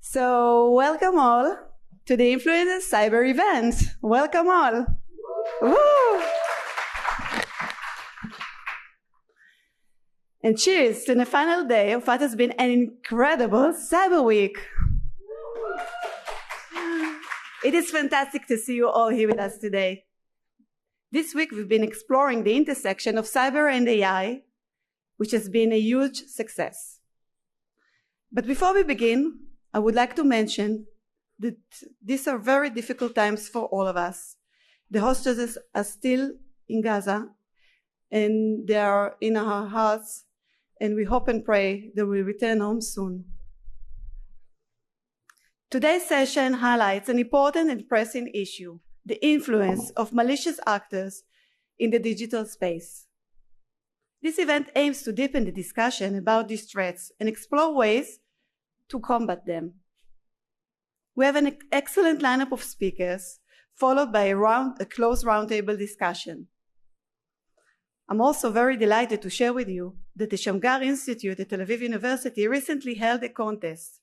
So welcome all to the Influencers Cyber event. Welcome all. Woo! And cheers to the final day of what has been an incredible Cyber Week. It is fantastic to see you all here with us today. This week we've been exploring the intersection of cyber and AI, which has been a huge success. But before we begin, I would like to mention that these are very difficult times for all of us. The hostages are still in Gaza, and they are in our hearts, and we hope and pray they will return home soon. Today's session highlights an important and pressing issue: the influence of malicious actors in the digital space. This event aims to deepen the discussion about these threats and explore ways to combat them. We have an excellent lineup of speakers, followed by a close roundtable discussion. I'm also very delighted to share with you that the Shamgar Institute at Tel Aviv University recently held a contest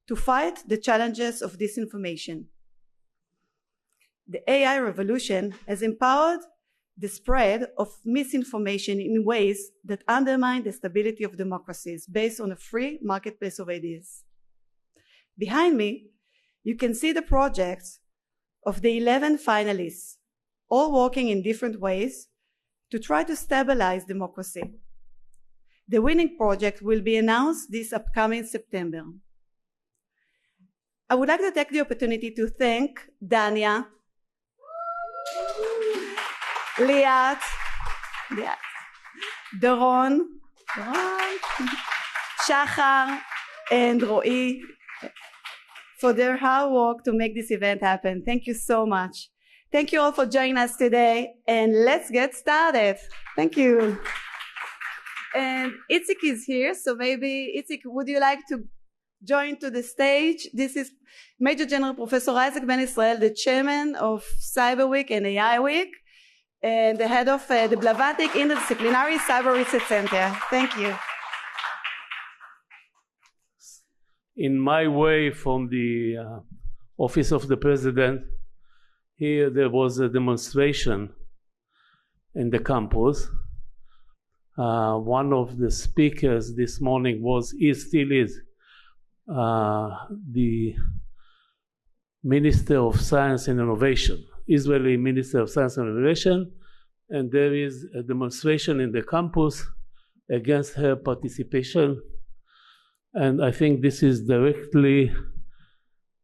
to fight the challenges of disinformation. The AI revolution has empowered the spread of misinformation in ways that undermine the stability of democracies based on a free marketplace of ideas. Behind me, you can see the projects of the 11 finalists, all working in different ways to try to stabilize democracy. The winning project will be announced this upcoming September. I would like to take the opportunity to thank Dania, Liat, Doron, Shachar, and Ro'i for their hard work to make this event happen. Thank you so much. Thank you all for joining us today, and let's get started. Thank you. And Itzik is here, so maybe, Itzik, would you like to join to the stage? This is Major General Professor Isaac Ben Israel, the chairman of Cyber Week and AI Week, and the head of the Blavatnik Interdisciplinary Cyber Research Center. Thank you. In my way from the office of the president, here there was a demonstration in the campus. One of the speakers this morning still is the Minister of Science and Innovation, Israeli Minister of Science and Innovation, and there is a demonstration in the campus against her participation. And I think this is directly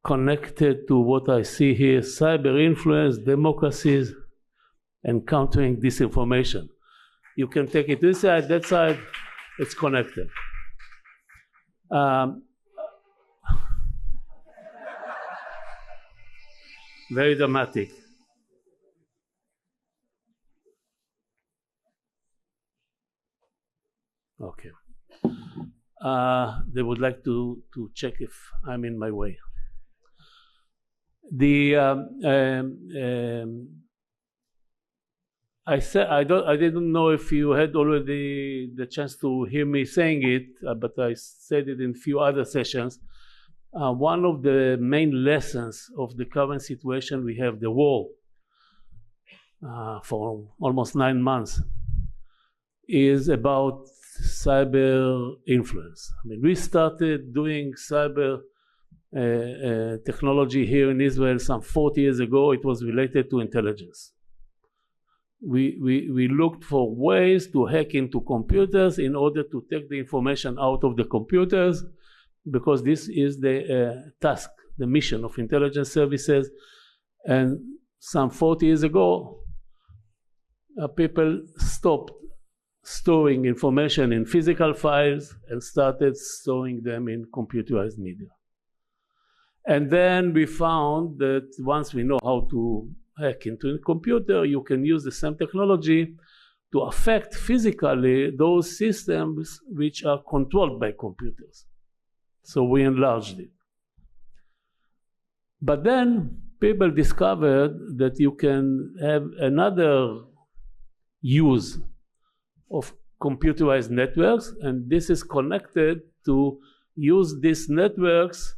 connected to what I see here: cyber influence, democracies, and countering disinformation. You can take it this side, that side, it's connected. Very dramatic. Okay. They would like to check if I'm in my way. I didn't know if you had already the chance to hear me saying it, but I said it in a few other sessions. One of the main lessons of the current situation, we have the war for almost 9 months, is about cyber influence. I mean, we started doing cyber technology here in Israel some 40 years ago. It was related to intelligence. We looked for ways to hack into computers in order to take the information out of the computers, because this is the task, the mission of intelligence services. And some 40 years ago, people stopped storing information in physical files and started storing them in computerized media. And then we found that once we know how to hack into a computer, you can use the same technology to affect physically those systems which are controlled by computers. So we enlarged it. But then people discovered that you can have another use of computerized networks, and this is connected to use these networks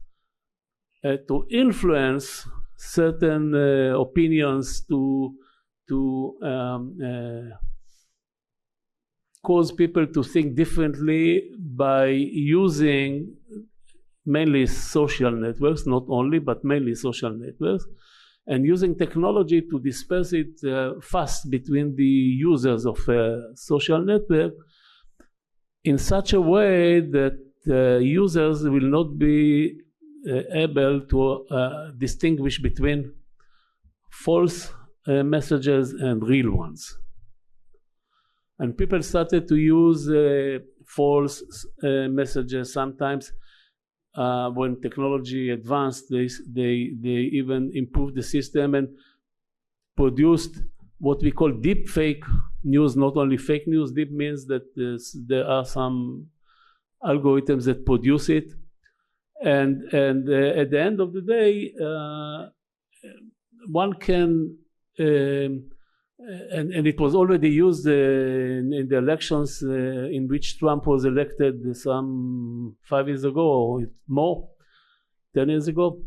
to influence certain opinions, to cause people to think differently by using mainly social networks, not only, but mainly social networks, and using technology to disperse it fast between the users of social network in such a way that users will not be able to distinguish between false messages and real ones. And people started to use false messages sometimes. When technology advanced, they even improved the system and produced what we call deep fake news, not only fake news. Deep means that there are some algorithms that produce it. And at the end of the day, one can, and it was already used in the elections in which Trump was elected some 5 years ago or more, 10 years ago.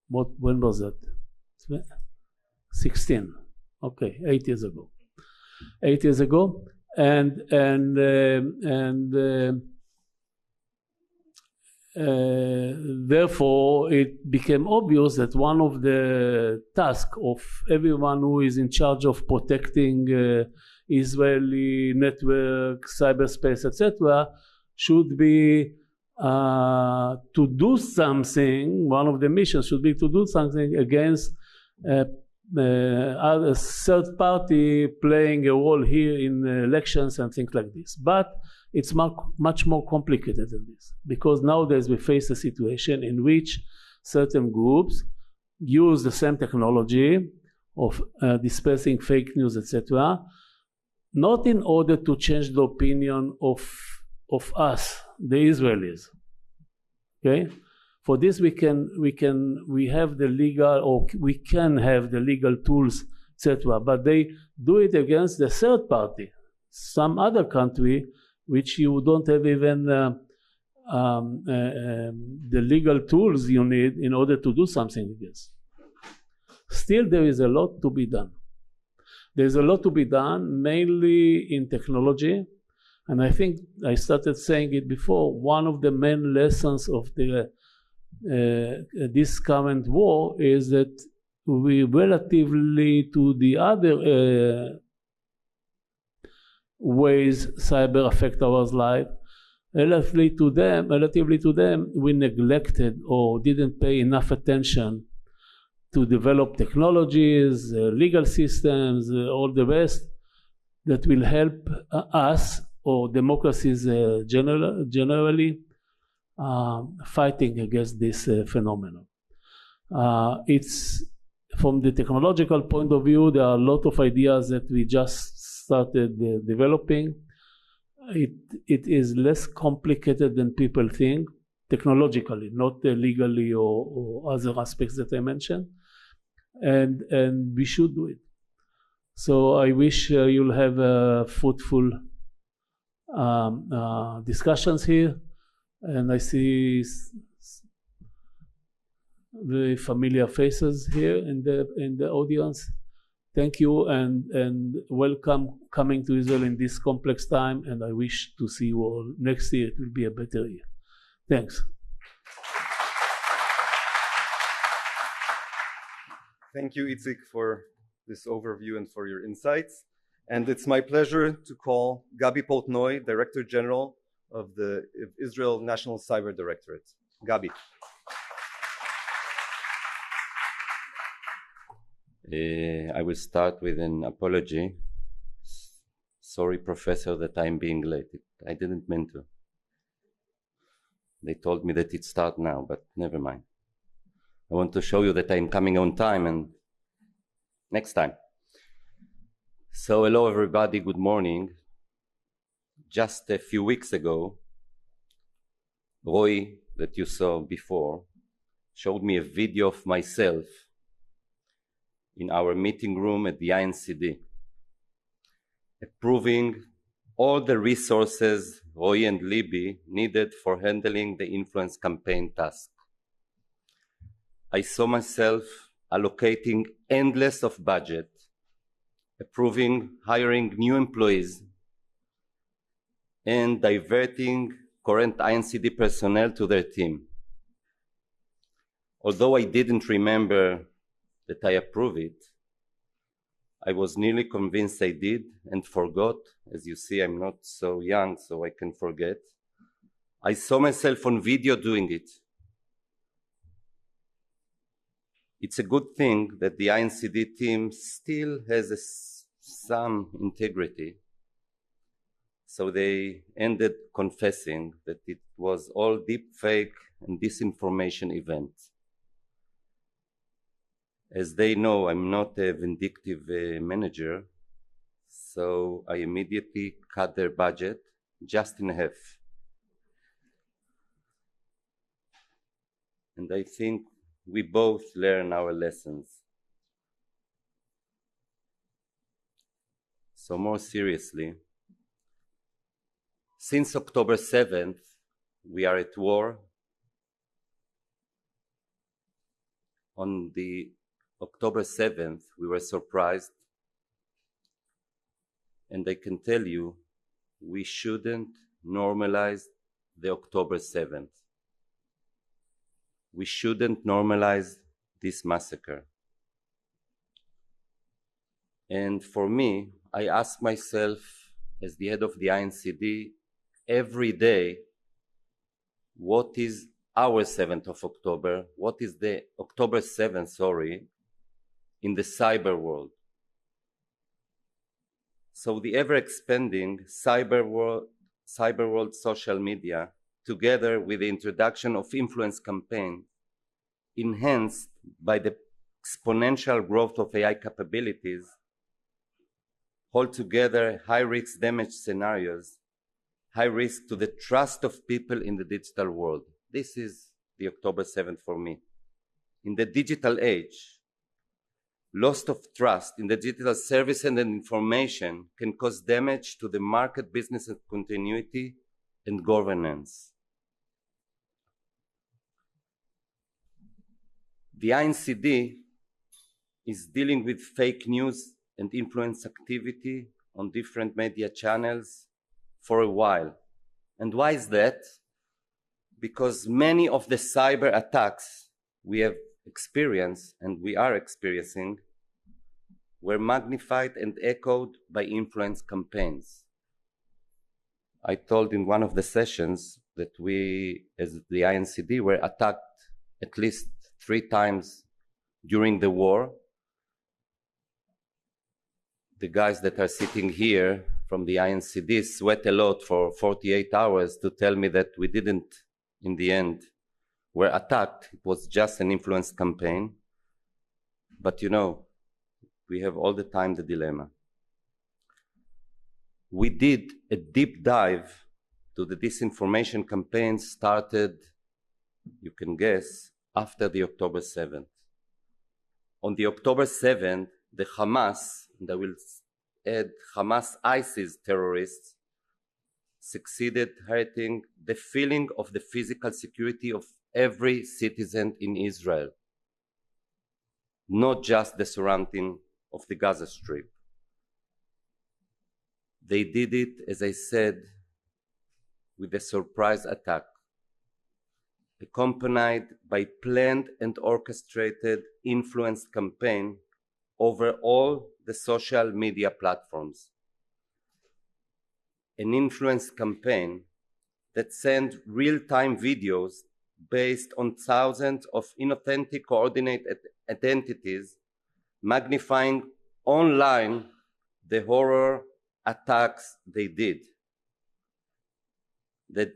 When was that? 16. Okay, 8 years ago. 8 years ago, and therefore it became obvious that one of the tasks of everyone who is in charge of protecting Israeli network, cyberspace, etc., should be to do something. One of the missions should be to do something against other third party playing a role here in elections and things like this. But it's much more complicated than this, because nowadays we face a situation in which certain groups use the same technology of dispersing fake news, etc., not in order to change the opinion of us, the Israelis. Okay, for this we have the legal, or we can have the legal tools, etc., but they do it against the third party, some other country, which you don't have even the legal tools you need in order to do something against. Still, there is a lot to be done. There's a lot to be done, mainly in technology, and I think I started saying it before. One of the main lessons of this current war is that we, relatively to the other ways cyber affect our life, relatively to them, we neglected or didn't pay enough attention to develop technologies, legal systems, all the rest that will help us or democracies generally fighting against this phenomenon. It's from the technological point of view, there are a lot of ideas that we just started developing. It is less complicated than people think, technologically, not legally or other aspects that I mentioned, and we should do it. So I wish you'll have fruitful discussions here, and I see very familiar faces here in the audience. Thank you and welcome coming to Israel in this complex time, and I wish to see you all next year. It will be a better year. Thanks. Thank you, Itzik, for this overview and for your insights. And it's my pleasure to call Gaby Portnoy, Director General of the Israel National Cyber Directorate. Gaby. I will start with an apology. Sorry, Professor, that I'm being late. I didn't mean to. They told me that it starts now, but never mind. I want to show you that I'm coming on time, and next time. So hello everybody, good morning. Just a few weeks ago, Roy, that you saw before, showed me a video of myself in our meeting room at the INCD, approving all the resources Roy and Libby needed for handling the influence campaign task. I saw myself allocating endless of budget, approving hiring new employees, and diverting current INCD personnel to their team. Although I didn't remember that I approved it, I was nearly convinced I did and forgot. As you see, I'm not so young, so I can forget. I saw myself on video doing it. It's a good thing that the INCD team still has some integrity. So they ended confessing that it was all deep fake and disinformation events. As they know, I'm not a vindictive manager, so I immediately cut their budget just in half. And I think we both learn our lessons. So more seriously, since October 7th, we are at war. On the October 7th, we were surprised. And I can tell you, we shouldn't normalize the October 7th. We shouldn't normalize this massacre. And for me, I ask myself, as the head of the INCD, every day, what is our 7th of October? What is the October 7th, in the cyber world? So the ever-expanding cyber world social media, together with the introduction of influence campaign, enhanced by the exponential growth of AI capabilities, hold together high-risk damage scenarios, high risk to the trust of people in the digital world. This is the October 7th for me. In the digital age, loss of trust in the digital service and information can cause damage to the market, business and continuity and governance. The INCD is dealing with fake news and influence activity on different media channels for a while. And why is that? Because many of the cyber attacks we have experienced and we are experiencing were magnified and echoed by influence campaigns. I told in one of the sessions that we, as the INCD, were attacked at least 3 times during the war. The guys that are sitting here from the INCD sweat a lot for 48 hours to tell me that we didn't, in the end, were attacked. It was just an influence campaign. But you know, we have all the time the dilemma. We did a deep dive to the disinformation campaign started, you can guess, after the October 7th. On the October 7th, the Hamas, and I will add Hamas ISIS terrorists, succeeded hurting the feeling of the physical security of every citizen in Israel, not just the surrounding of the Gaza Strip. They did it, as I said, with a surprise attack, accompanied by planned and orchestrated influence campaign over all the social media platforms. An influence campaign that sent real-time videos based on thousands of inauthentic coordinated identities, magnifying online the horror attacks they did, that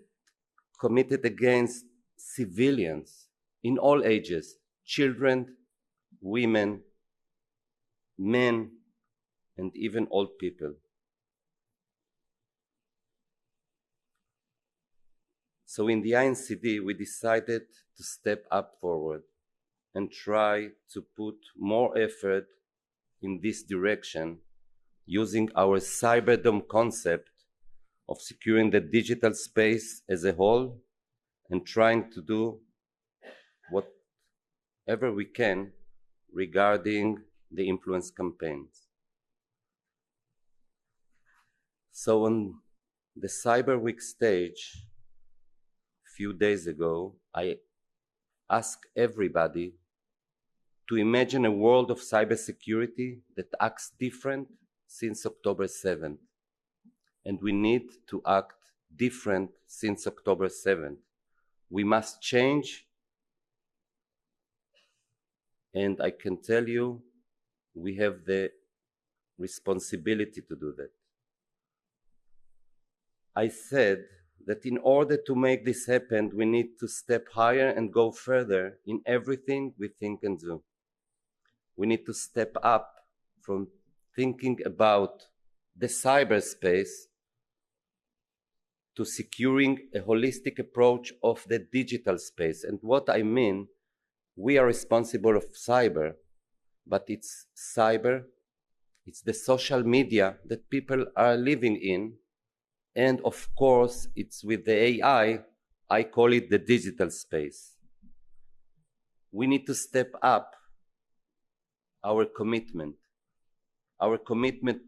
committed against civilians in all ages, children, women, men, and even old people. So in the INCD, we decided to step up forward and try to put more effort in this direction using our Cyberdome concept of securing the digital space as a whole and trying to do whatever we can regarding the influence campaigns. So on the Cyber Week stage, a few days ago, I asked everybody to imagine a world of cybersecurity that acts different since October 7th. And we need to act different since October 7th. We must change. And I can tell you, we have the responsibility to do that. I said that in order to make this happen, we need to step higher and go further in everything we think and do. We need to step up from thinking about the cyberspace to securing a holistic approach of the digital space. And what I mean, we are responsible of cyber, but it's cyber, it's the social media that people are living in, and of course, it's with the AI, I call it the digital space. We need to step up our commitment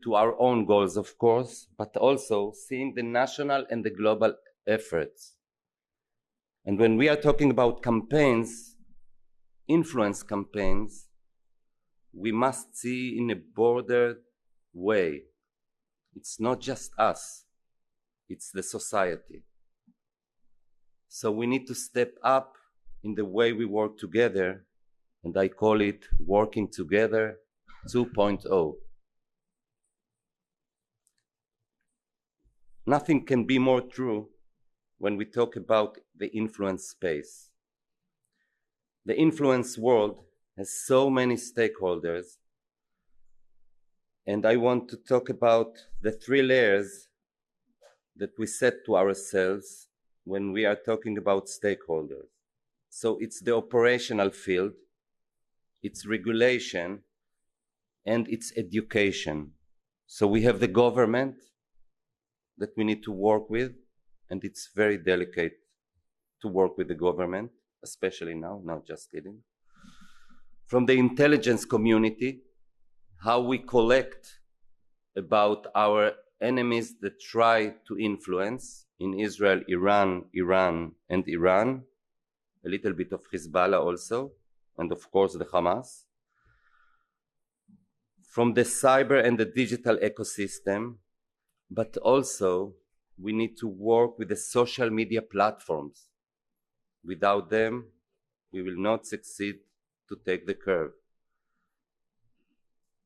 to our own goals, of course, but also seeing the national and the global efforts. And when we are talking about campaigns, influence campaigns, we must see in a broader way. It's not just us, it's the society. So we need to step up in the way we work together, and I call it Working Together 2.0. Nothing can be more true when we talk about the influence space. The influence world has so many stakeholders, and I want to talk about the 3 layers that we set to ourselves when we are talking about stakeholders. So it's the operational field, it's regulation, and it's education. So we have the government that we need to work with, and it's very delicate to work with the government, especially now, not just kidding. From the intelligence community, how we collect about our enemies that try to influence in Israel, Iran, and Iran, a little bit of Hezbollah also, and of course the Hamas. From the cyber and the digital ecosystem, but also we need to work with the social media platforms. Without them, we will not succeed to take the curve.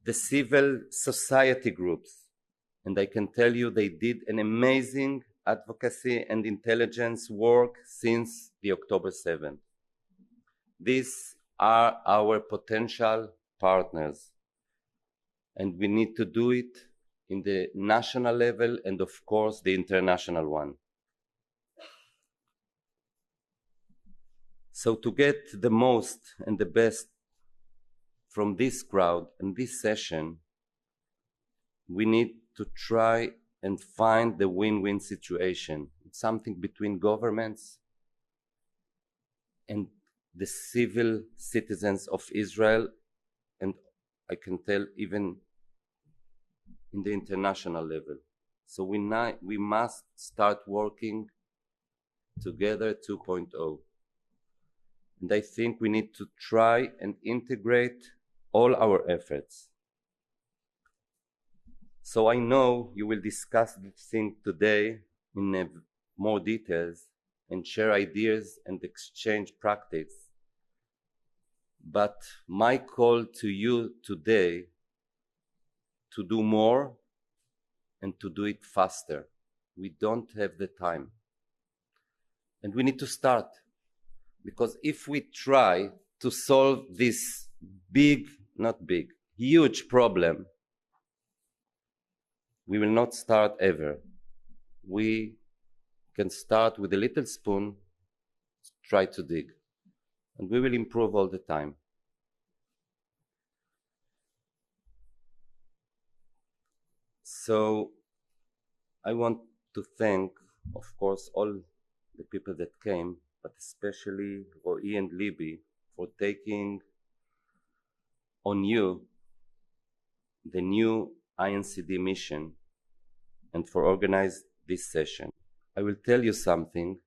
The civil society groups, and I can tell you they did an amazing advocacy and intelligence work since the October 7th. These are our potential partners, and we need to do it in the national level and of course the international one. So to get the most and the best from this crowd and this session, we need to try and find the win-win situation. It's something between governments and the civil citizens of Israel, and I can tell even in the international level. So we must start working together 2.0. And I think we need to try and integrate all our efforts. So I know you will discuss this thing today in more details and share ideas and exchange practice. But my call to you today to do more and to do it faster. We don't have the time. And we need to start. Because if we try to solve this huge problem, we will not start ever. We can start with a little spoon, try to dig, and we will improve all the time. So I want to thank, of course, all the people that came, but especially Roy and Libby for taking on you the new INCD mission and for organizing this session. I will tell you something.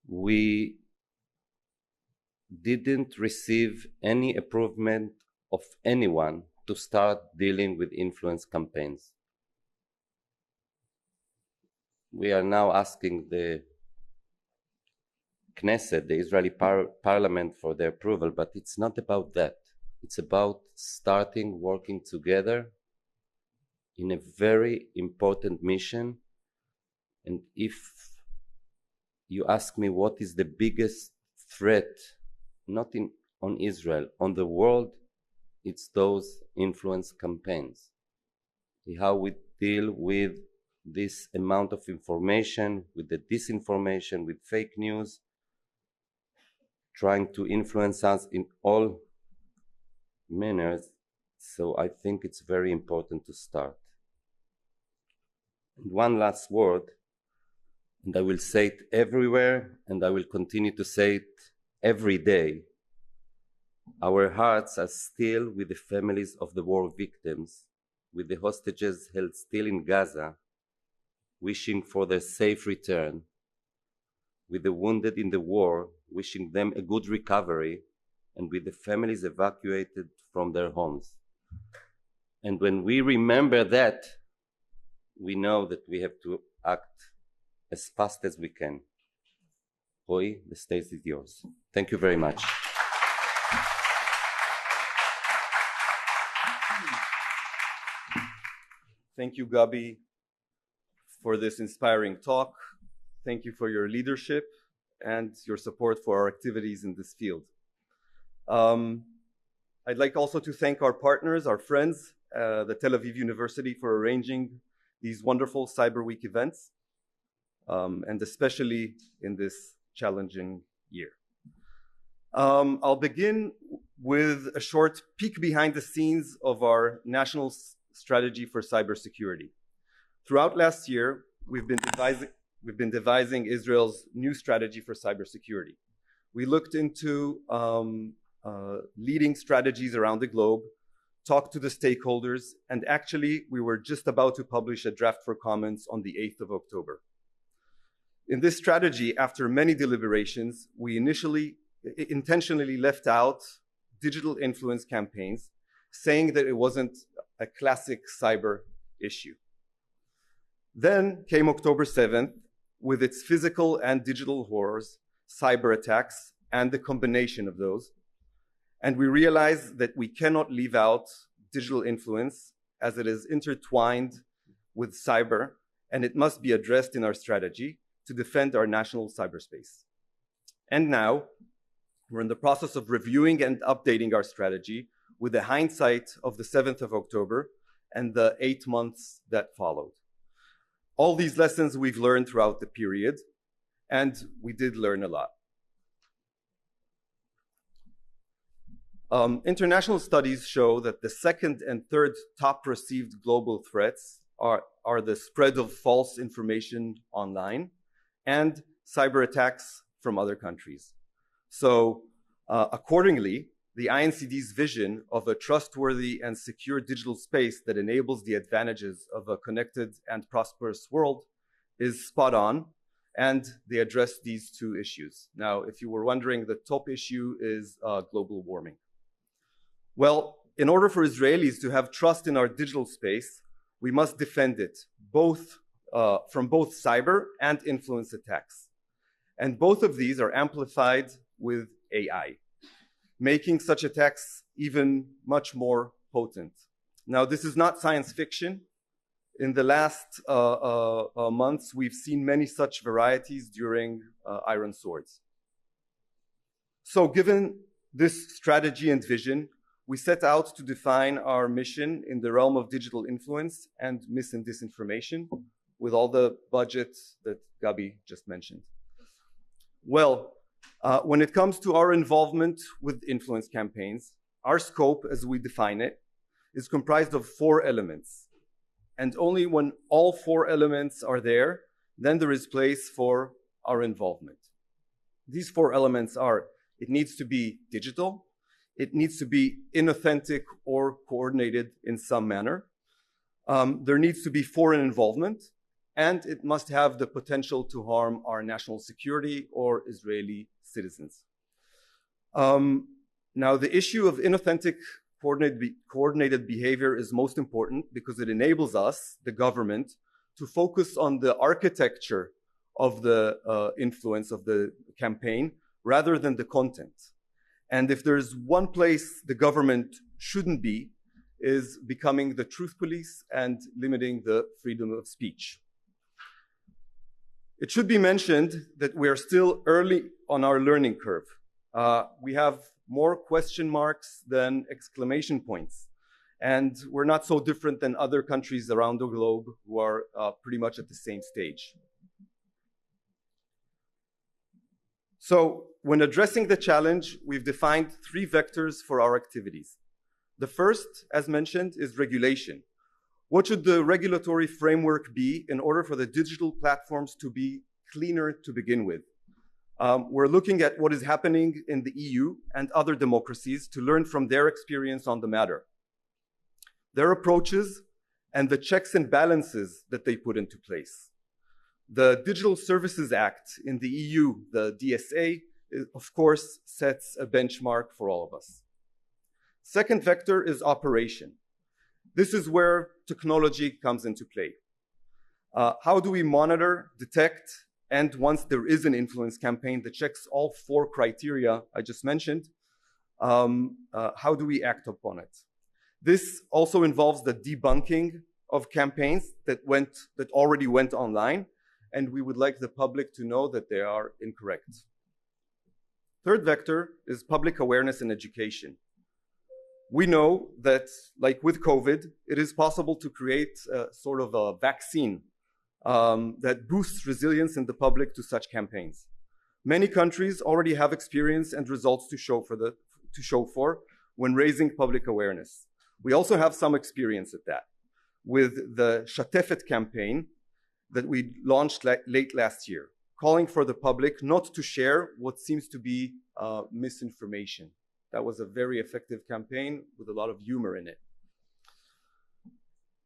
We didn't receive any approval of anyone to start dealing with influence campaigns. We are now asking the Knesset, the Israeli parliament, for their approval, but it's not about that. It's about starting working together in a very important mission. And if you ask me what is the biggest threat, not on Israel, on the world, it's those influence campaigns. How we deal with this amount of information, with the disinformation, with fake news, trying to influence us in all manners. So I think it's very important to start. And one last word, and I will say it everywhere, and I will continue to say it every day. Our hearts are still with the families of the war victims, with the hostages held still in Gaza, wishing for their safe return, with the wounded in the war, wishing them a good recovery, and with the families evacuated from their homes. And when we remember that, we know that we have to act as fast as we can. Roy, the stage is yours. Thank you very much. Thank you, Gaby, for this inspiring talk. Thank you for your leadership and your support for our activities in this field. I'd like also to thank our partners, our friends, the Tel Aviv University, for arranging these wonderful Cyber Week events, and especially in this challenging year. I'll begin with a short peek behind the scenes of our national strategy for cybersecurity. Throughout last year, we've been devising Israel's new strategy for cybersecurity. We looked into leading strategies around the globe, talked to the stakeholders, and actually we were just about to publish a draft for comments on the 8th of October. In this strategy, after many deliberations, we intentionally left out digital influence campaigns, saying that it wasn't a classic cyber issue. Then came October 7th with its physical and digital horrors, cyber attacks, and the combination of those. And we realized that we cannot leave out digital influence as it is intertwined with cyber, and it must be addressed in our strategy to defend our national cyberspace. And now, we're in the process of reviewing and updating our strategy with the hindsight of the 7th of October and the 8 months that followed. All these lessons we've learned throughout the period, and we did learn a lot. International studies show that the second and third top perceived global threats are the spread of false information online and cyber attacks from other countries. So accordingly, the INCD's vision of a trustworthy and secure digital space that enables the advantages of a connected and prosperous world is spot on, and they address these two issues. Now, if you were wondering, the top issue is global warming. Well, in order for Israelis to have trust in our digital space, we must defend it from both cyber and influence attacks. And both of these are amplified with AI, making such attacks even much more potent. Now, this is not science fiction. In the last months, we've seen many such varieties during Iron Swords. So given this strategy and vision, we set out to define our mission in the realm of digital influence and mis and disinformation with all the budgets that Gaby just mentioned. Well, when it comes to our involvement with influence campaigns, our scope, as we define it, is comprised of 4 elements. And only when all four elements are there, then there is place for our involvement. These four elements are: it needs to be digital, it needs to be inauthentic or coordinated in some manner, there needs to be foreign involvement, and it must have the potential to harm our national security or Israeli citizens. Now, the issue of inauthentic coordinated behavior is most important because it enables us, the government, to focus on the architecture of the influence of the campaign rather than the content. And if there's one place the government shouldn't be, is becoming the truth police and limiting the freedom of speech. It should be mentioned that we are still early on our learning curve. We have more question marks than exclamation points. And we're not so different than other countries around the globe who are pretty much at the same stage. So when addressing the challenge, we've defined three vectors for our activities. The first, as mentioned, is regulation. What should the regulatory framework be in order for the digital platforms to be cleaner to begin with? We're looking at what is happening in the EU and other democracies to learn from their experience on the matter, their approaches, and the checks and balances that they put into place. The Digital Services Act in the EU, the DSA, of course, sets a benchmark for all of us. Second vector is operation. This is where technology comes into play. How do we monitor, detect, and once there is an influence campaign that checks all four criteria I just mentioned, how do we act upon it? This also involves the debunking of campaigns that already went online, and we would like the public to know that they are incorrect. Third vector is public awareness and education. We know that, like with COVID, it is possible to create a sort of a vaccine that boosts resilience in the public to such campaigns. Many countries already have experience and results to show for when raising public awareness. We also have some experience at that with the Shatefet campaign that we launched late last year, calling for the public not to share what seems to be misinformation. That was a very effective campaign with a lot of humor in it.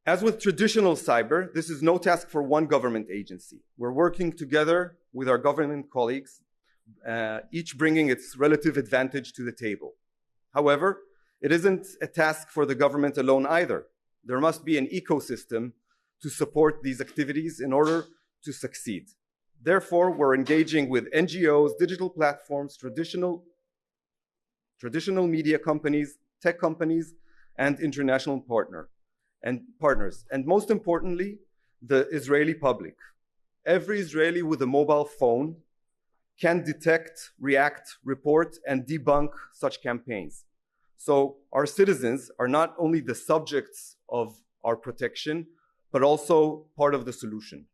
As with traditional cyber, this is no task for one government agency. We're working together with our government colleagues, each bringing its relative advantage to the table. However, it isn't a task for the government alone either. There must be an ecosystem to support these activities in order to succeed. Therefore, we're engaging with NGOs, digital platforms, traditional media companies, tech companies, and international partners. And most importantly, the Israeli public. Every Israeli with a mobile phone can detect, react, report, and debunk such campaigns. So our citizens are not only the subjects of our protection, but also part of the solution.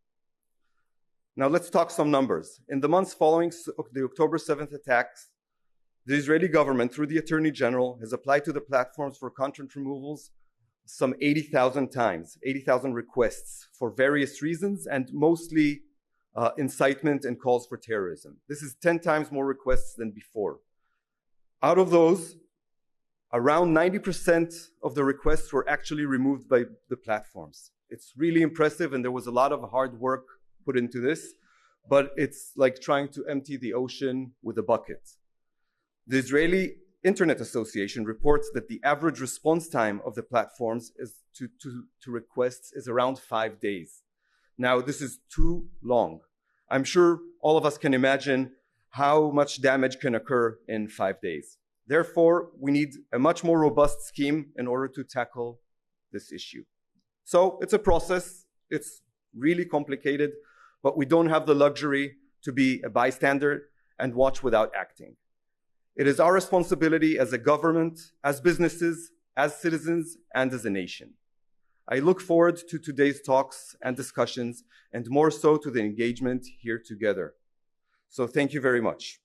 Now let's talk some numbers. In the months following the October 7th attacks, the Israeli government, through the Attorney General, has applied to the platforms for content removals some 80,000 times, 80,000 requests for various reasons, and mostly incitement and calls for terrorism. This is 10 times more requests than before. Out of those, around 90% of the requests were actually removed by the platforms. It's really impressive, and there was a lot of hard work put into this, but it's like trying to empty the ocean with a bucket. The Israeli Internet Association reports that the average response time of the platforms to requests is around 5 days. Now, this is too long. I'm sure all of us can imagine how much damage can occur in 5 days. Therefore, we need a much more robust scheme in order to tackle this issue. So it's a process. It's really complicated, but we don't have the luxury to be a bystander and watch without acting. It is our responsibility as a government, as businesses, as citizens, and as a nation. I look forward to today's talks and discussions, and more so to the engagement here together. So thank you very much.